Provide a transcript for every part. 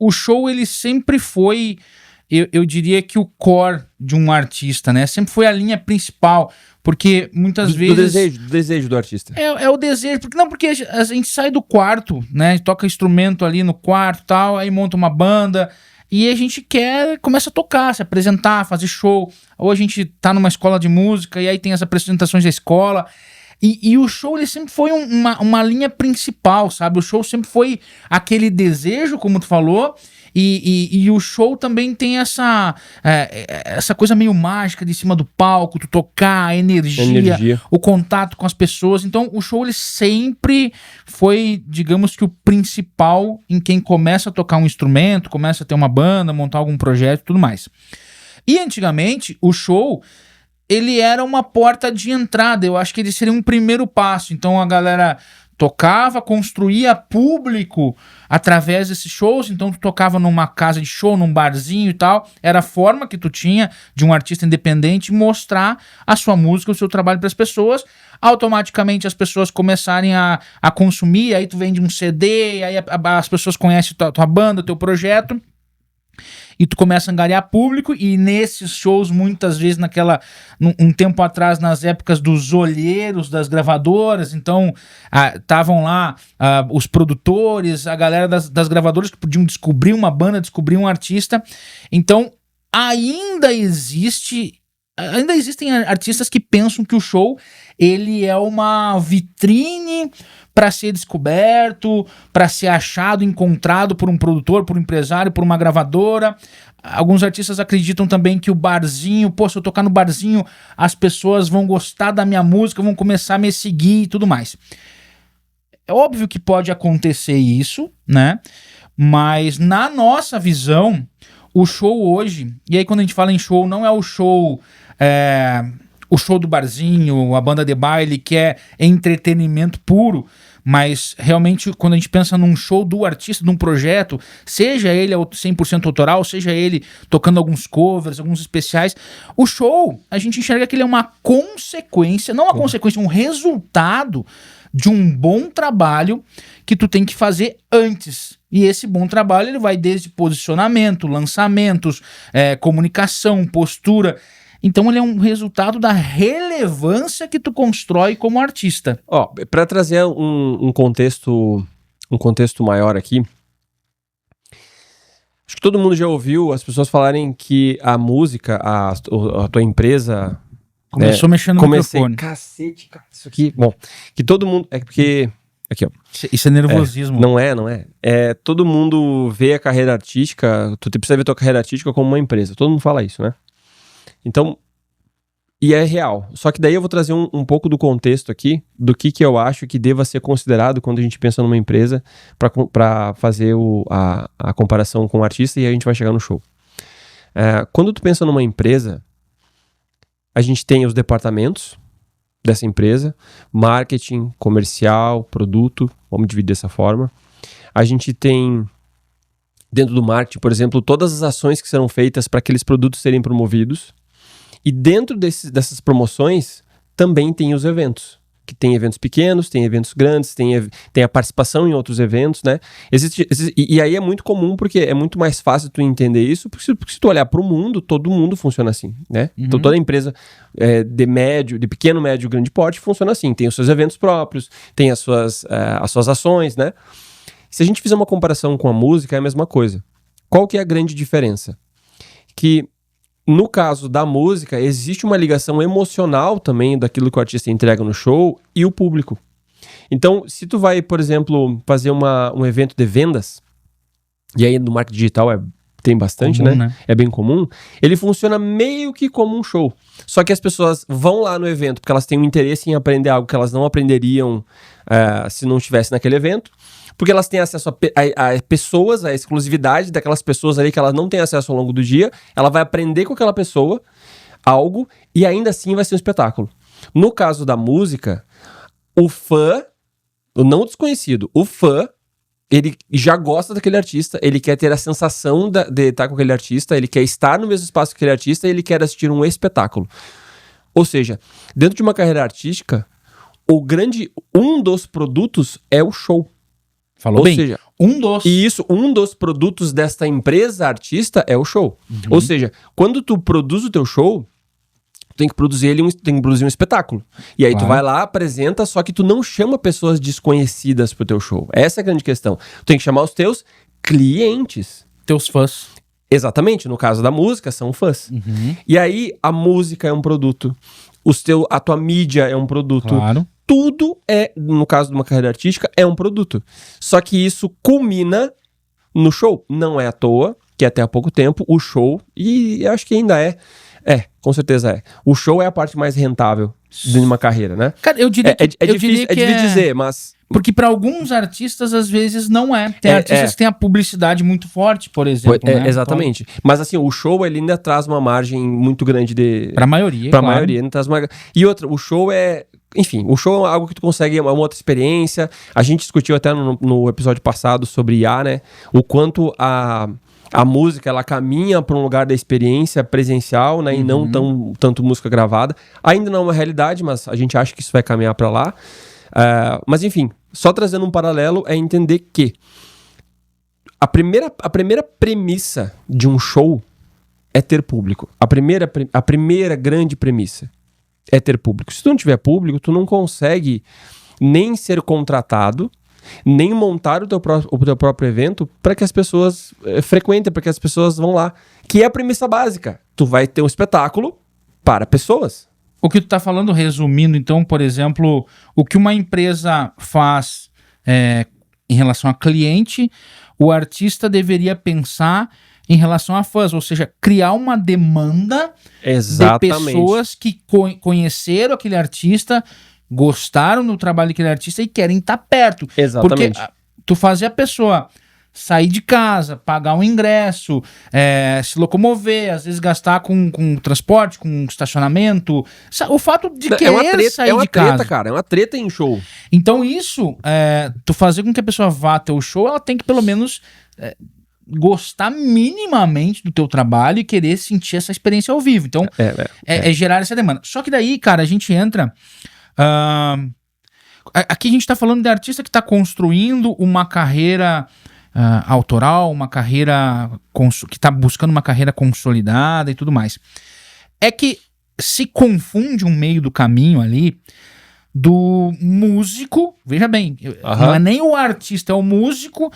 o show, ele sempre foi, eu diria que o core de um artista, né? Sempre foi a linha principal, porque muitas vezes... Do desejo do artista. É o desejo, porque a gente sai do quarto, né? Toca instrumento ali no quarto e tal, aí monta uma banda, e a gente começa a tocar, se apresentar, fazer show. Ou a gente tá numa escola de música, e aí tem as apresentações da escola... E o show, ele sempre foi uma linha principal, sabe? O show sempre foi aquele desejo, como tu falou, e o show também tem essa coisa meio mágica de cima do palco, tu tocar, a energia, o contato com as pessoas. Então, o show, ele sempre foi, digamos que o principal em quem começa a tocar um instrumento, começa a ter uma banda, montar algum projeto e tudo mais. E antigamente, o show... ele era uma porta de entrada, eu acho que ele seria um primeiro passo. Então a galera tocava, construía público através desses shows, então tu tocava numa casa de show, num barzinho e tal, era a forma que tu tinha de um artista independente mostrar a sua música, o seu trabalho para as pessoas. Automaticamente as pessoas começarem a consumir, aí tu vende um CD, aí as pessoas conhecem tua banda, teu projeto, e tu começa a angariar público, e nesses shows, muitas vezes, um tempo atrás, nas épocas dos olheiros das gravadoras, então, estavam lá os produtores, a galera das gravadoras que podiam descobrir uma banda, descobrir um artista. Então, ainda existem artistas que pensam que o show, ele é uma vitrine para ser descoberto, para ser achado, encontrado por um produtor, por um empresário, por uma gravadora. Alguns artistas acreditam também que o barzinho, se eu tocar no barzinho, as pessoas vão gostar da minha música, vão começar a me seguir e tudo mais. É óbvio que pode acontecer isso, né? Mas na nossa visão, o show hoje, e aí quando a gente fala em show, não é o show do barzinho, a banda de baile, que é entretenimento puro, mas realmente quando a gente pensa num show do artista, de um projeto, seja ele 100% autoral, seja ele tocando alguns covers, alguns especiais, o show, a gente enxerga que ele é uma consequência, não uma consequência, um resultado de um bom trabalho que tu tem que fazer antes. E esse bom trabalho, ele vai desde posicionamento, lançamentos, comunicação, postura. Então ele é um resultado da relevância que tu constrói como artista. Para trazer um contexto maior aqui, acho que todo mundo já ouviu as pessoas falarem que a música, a tua empresa... Começou mexendo no microfone. Cacete, cara, isso aqui... Bom, que todo mundo... É porque... Aqui, ó. Isso é nervosismo. Não é. Todo mundo vê a carreira artística... Tu precisa ver a tua carreira artística como uma empresa. Todo mundo fala isso, né? Então, e é real. Só que daí eu vou trazer um pouco do contexto aqui, do que eu acho que deva ser considerado quando a gente pensa numa empresa para fazer a comparação com o artista, e aí a gente vai chegar no show. Quando tu pensa numa empresa, a gente tem os departamentos dessa empresa, marketing, comercial, produto, vamos dividir dessa forma. A gente tem... Dentro do marketing, por exemplo, todas as ações que serão feitas para aqueles produtos serem promovidos. E dentro dessas promoções, também tem os eventos. Que tem eventos pequenos, tem eventos grandes, tem a participação em outros eventos, né? E aí é muito comum, porque é muito mais fácil tu entender isso, porque se tu olhar para o mundo, todo mundo funciona assim, né? Então toda empresa de pequeno, médio, grande porte funciona assim. Tem os seus eventos próprios, tem as suas ações, né? Se a gente fizer uma comparação com a música, é a mesma coisa. Qual que é a grande diferença? Que no caso da música, existe uma ligação emocional também daquilo que o artista entrega no show e o público. Então, se tu vai, por exemplo, fazer um evento de vendas, e aí no marketing digital tem bastante, né? É bem comum. Ele funciona meio que como um show. Só que as pessoas vão lá no evento porque elas têm um interesse em aprender algo que elas não aprenderiam se não estivesse naquele evento. Porque elas têm acesso a pessoas, a exclusividade daquelas pessoas ali que elas não têm acesso ao longo do dia. Ela vai aprender com aquela pessoa algo e ainda assim vai ser um espetáculo. No caso da música, o fã, o não desconhecido, o fã, ele já gosta daquele artista, ele quer ter a sensação de estar com aquele artista, ele quer estar no mesmo espaço que aquele artista e ele quer assistir um espetáculo. Ou seja, dentro de uma carreira artística, um dos produtos é o show. Falou bem. Ou seja, Um dos produtos desta empresa artista é o show. Ou seja, quando tu produz o teu show, tu tem que produzir um espetáculo. E aí tu vai lá, apresenta, só que tu não chama pessoas desconhecidas pro teu show. Essa é a grande questão. Tu tem que chamar os teus clientes. Teus fãs. Exatamente, no caso da música, são fãs. E aí, a música é um produto, a tua mídia é um produto. Claro. Tudo no caso de uma carreira artística, é um produto. Só que isso culmina no show. Não é à toa que até há pouco tempo o show, e eu acho que ainda com certeza é. O show é a parte mais rentável de uma carreira, né? Cara, eu diria que é difícil dizer, mas... Porque para alguns artistas, às vezes, não é. Tem artistas que têm a publicidade muito forte, por exemplo. Né? Exatamente. Então, mas assim, o show ele ainda traz uma margem muito grande de... Pra maioria, Pra maioria, ainda traz uma... E outra, o show Enfim, o show é algo que tu consegue, é uma outra experiência. A gente discutiu até no episódio passado sobre IA, né? O quanto a música, ela caminha para um lugar da experiência presencial, né? E não tanto música gravada. Ainda não é uma realidade, mas a gente acha que isso vai caminhar para lá. Mas enfim, só trazendo um paralelo é entender que a primeira premissa de um show é ter público. A primeira grande premissa é ter público. Se tu não tiver público, tu não consegue nem ser contratado, nem montar o teu próprio evento para que as pessoas frequentem, para que as pessoas vão lá. Que é a premissa básica. Tu vai ter um espetáculo para pessoas. O que tu tá falando, resumindo, então, por exemplo, o que uma empresa faz em relação a cliente, o artista deveria pensar em relação a fãs, ou seja, criar uma demanda de pessoas que conheceram aquele artista, gostaram do trabalho daquele artista e querem estar perto. Exatamente. Porque tu fazer a pessoa sair de casa, pagar um ingresso, se locomover, às vezes gastar com transporte, com estacionamento. O fato de querer sair de casa. É uma treta, cara. É uma treta em show. Então isso, tu fazer com que a pessoa vá até o show, ela tem que pelo menos gostar minimamente do teu trabalho e querer sentir essa experiência ao vivo. Então, é gerar essa demanda. Só que daí, cara, a gente entra... aqui a gente tá falando de artista que tá construindo uma carreira... autoral, uma carreira que está buscando uma carreira consolidada e tudo mais. É que se confunde um meio do caminho ali do músico, veja bem, não é nem o artista, é o músico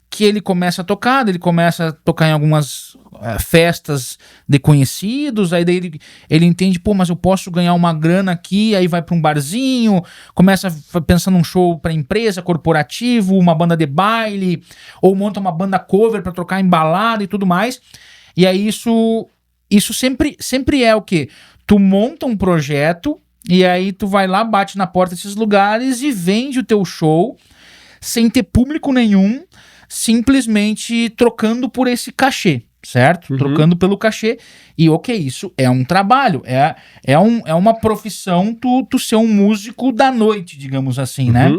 que ele começa a tocar em algumas festas de conhecidos, aí daí ele entende, mas eu posso ganhar uma grana aqui, aí vai para um barzinho, começa pensando num show para empresa, corporativo, uma banda de baile, ou monta uma banda cover para tocar em balada e tudo mais, e aí isso sempre é o quê? Tu monta um projeto, e aí tu vai lá, bate na porta desses lugares e vende o teu show, sem ter público nenhum, simplesmente trocando por esse cachê, certo? Trocando pelo cachê. E isso é um trabalho, é uma profissão tu ser um músico da noite, digamos assim, né?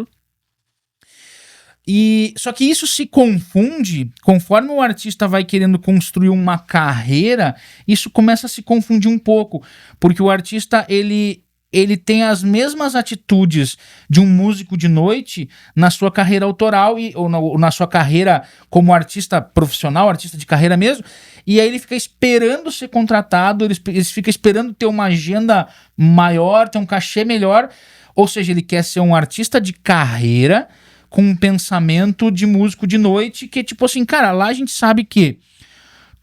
Só que isso se confunde, conforme o artista vai querendo construir uma carreira, isso começa a se confundir um pouco, porque o artista, ele tem as mesmas atitudes de um músico de noite na sua carreira autoral ou na sua carreira como artista profissional, artista de carreira mesmo, e aí ele fica esperando ser contratado, ele fica esperando ter uma agenda maior, ter um cachê melhor, ou seja, ele quer ser um artista de carreira com um pensamento de músico de noite, que é tipo assim, cara, lá a gente sabe que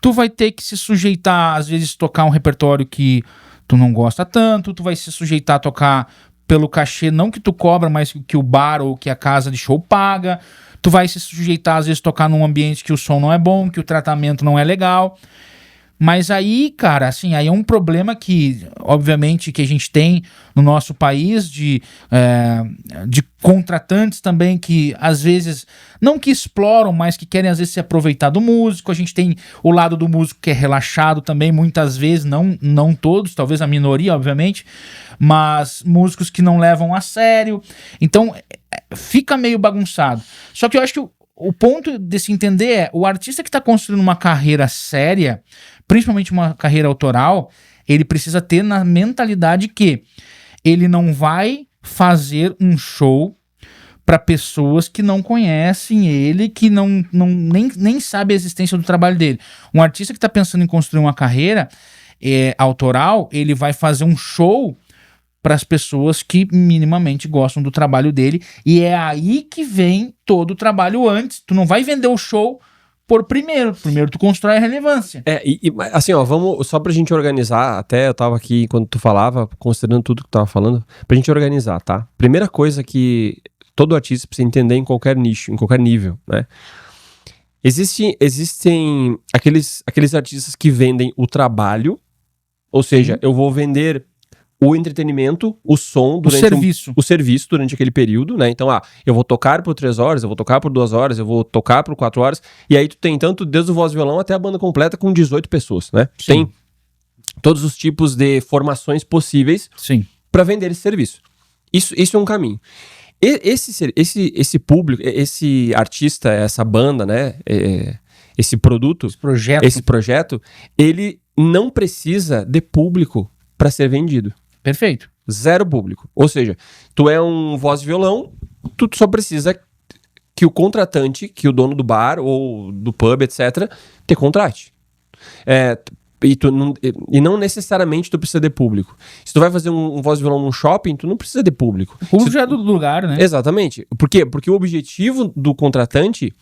tu vai ter que se sujeitar, às vezes tocar um repertório que tu não gosta tanto, tu vai se sujeitar a tocar pelo cachê, não que tu cobra, mas que o bar ou que a casa de show paga. Tu vai se sujeitar, às vezes, a tocar num ambiente que o som não é bom, que o tratamento não é legal. Mas aí, cara, assim, aí é um problema que, obviamente, que a gente tem no nosso país de contratantes também que, às vezes, não que exploram, mas que querem, às vezes, se aproveitar do músico. A gente tem o lado do músico que é relaxado também, muitas vezes, não todos, talvez a minoria, obviamente, mas músicos que não levam a sério. Então, fica meio bagunçado. Só que eu acho que o ponto de se entender é, o artista que está construindo uma carreira séria, principalmente uma carreira autoral, ele precisa ter na mentalidade que ele não vai fazer um show para pessoas que não conhecem ele, que nem sabe a existência do trabalho dele. Um artista que está pensando em construir uma carreira autoral, ele vai fazer um show para as pessoas que minimamente gostam do trabalho dele, e é aí que vem todo o trabalho antes. Tu não vai vender o show por primeiro tu constrói a relevância. Assim, ó, vamos, só pra gente organizar, até eu tava aqui, quando tu falava, considerando tudo que tu tava falando, pra gente organizar, tá? Primeira coisa que todo artista precisa entender em qualquer nicho, em qualquer nível, né? Existem aqueles artistas que vendem o trabalho, ou seja, eu vou vender o entretenimento, o som, o serviço durante aquele período, né? Então, eu vou tocar por 3 horas, eu vou tocar por 2 horas, eu vou tocar por 4 horas, e aí tu tem tanto desde o voz e violão até a banda completa com 18 pessoas, né? Sim. Tem todos os tipos de formações possíveis para vender esse serviço. Isso é um caminho. Esse público, esse artista, essa banda, né? Esse produto, esse projeto, ele não precisa de público para ser vendido. Perfeito. 0 público. Ou seja, tu é um voz e violão, tu só precisa que o contratante, que o dono do bar ou do pub, etc., te contrate. E não necessariamente tu precisa de público. Se tu vai fazer um voz e violão num shopping, tu não precisa de público. O público já é do lugar, né? Exatamente. Por quê? Porque o objetivo do contratante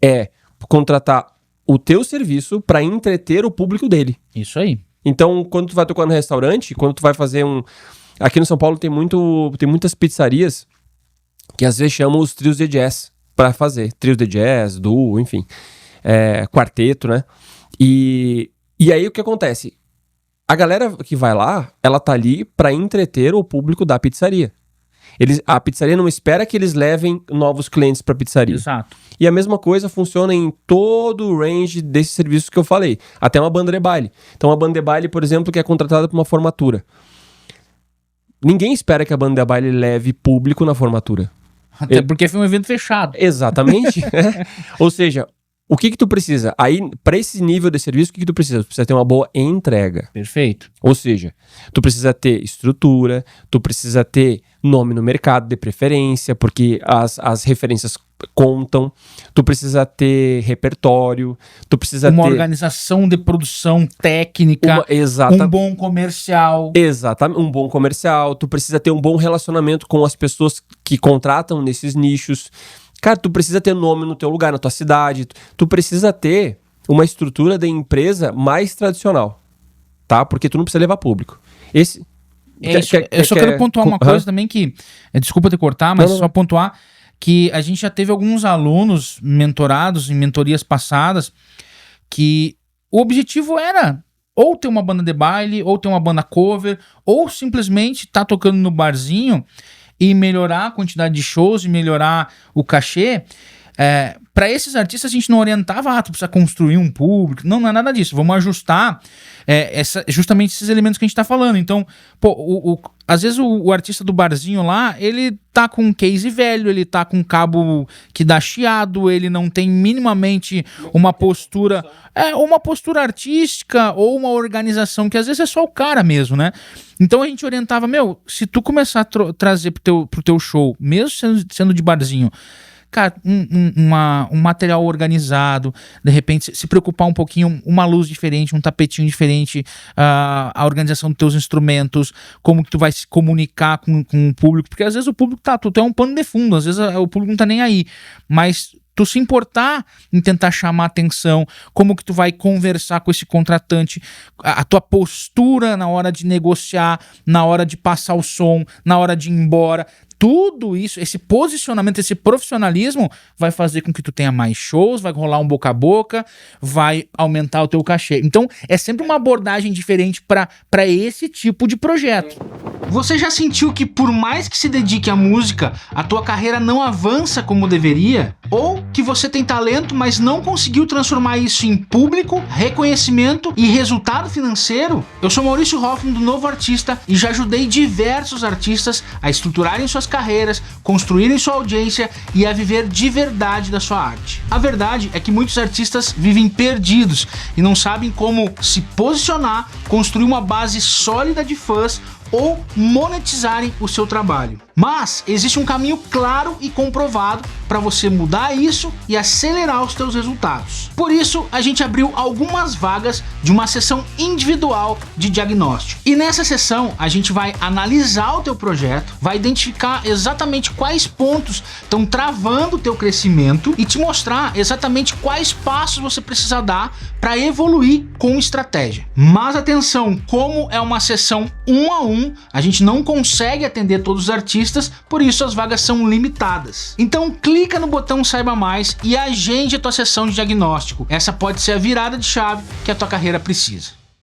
é contratar o teu serviço para entreter o público dele. Isso aí. Então, quando tu vai tocar no restaurante, quando tu vai fazer Aqui no São Paulo tem muitas pizzarias que às vezes chamam os trios de jazz pra fazer. Trios de jazz, duo, enfim. Quarteto, né? E aí o que acontece? A galera que vai lá, ela tá ali pra entreter o público da pizzaria. A pizzaria não espera que eles levem novos clientes pra pizzaria. Exato. E a mesma coisa funciona em todo o range desses serviços que eu falei. Até uma banda de baile. Então, uma banda de baile, por exemplo, que é contratada para uma formatura. Ninguém espera que a banda de baile leve público na formatura. Até porque foi um evento fechado. Exatamente. Ou seja, o que tu precisa? Aí, para esse nível de serviço, o que tu precisa? Tu precisa ter uma boa entrega. Perfeito. Ou seja, tu precisa ter estrutura, tu precisa ter nome no mercado, de preferência, porque as referências contam. Tu precisa ter repertório, tu precisa ter... Uma organização de produção técnica, um bom comercial. Exatamente, um bom comercial. Tu precisa ter um bom relacionamento com as pessoas que contratam nesses nichos. Cara, tu precisa ter nome no teu lugar, na tua cidade. Tu precisa ter uma estrutura de empresa mais tradicional, tá? Porque tu não precisa levar público. Eu só quero pontuar uma coisa também que... Desculpa te cortar, mas só pontuar que a gente já teve alguns alunos mentorados em mentorias passadas que o objetivo era ou ter uma banda de baile, ou ter uma banda cover, ou simplesmente tá tocando no barzinho e melhorar a quantidade de shows e melhorar o cachê. Para esses artistas a gente não orientava, tu precisa construir um público. Não é nada disso. Vamos ajustar justamente esses elementos que a gente tá falando. Então, às vezes o artista do barzinho lá, ele tá com um case velho, ele tá com um cabo que dá chiado, ele não tem minimamente uma postura artística ou uma organização, que às vezes é só o cara mesmo, né? Então a gente orientava, se tu começar a trazer pro teu show, mesmo sendo de barzinho, cara, um material organizado, de repente se preocupar um pouquinho, uma luz diferente, um tapetinho diferente, a organização dos teus instrumentos, como que tu vai se comunicar com o público, porque às vezes o público tu é um pano de fundo, às vezes o público não tá nem aí, mas tu se importar em tentar chamar atenção, como que tu vai conversar com esse contratante, a tua postura na hora de negociar, na hora de passar o som, na hora de ir embora, tudo isso, esse posicionamento, esse profissionalismo vai fazer com que tu tenha mais shows, vai rolar um boca a boca, vai aumentar o teu cachê. Então, é sempre uma abordagem diferente para esse tipo de projeto. Você já sentiu que por mais que se dedique à música, a tua carreira não avança como deveria? Ou que você tem talento, mas não conseguiu transformar isso em público, reconhecimento e resultado financeiro? Eu sou Maurício Hoffman do Novo Artista e já ajudei diversos artistas a estruturarem suas carreiras, construírem sua audiência e a viver de verdade da sua arte. A verdade é que muitos artistas vivem perdidos e não sabem como se posicionar, construir uma base sólida de fãs ou monetizarem o seu trabalho. Mas existe um caminho claro e comprovado para você mudar isso e acelerar os teus resultados. Por isso, a gente abriu algumas vagas de uma sessão individual de diagnóstico. E nessa sessão, a gente vai analisar o teu projeto, vai identificar exatamente quais pontos estão travando o teu crescimento e te mostrar exatamente quais passos você precisa dar para evoluir com estratégia. Mas atenção, como é uma sessão 1 a 1, a gente não consegue atender todos os artistas, por isso as vagas são limitadas. Então clica no botão Saiba Mais e agende a tua sessão de diagnóstico. Essa pode ser a virada de chave que a tua carreira precisa.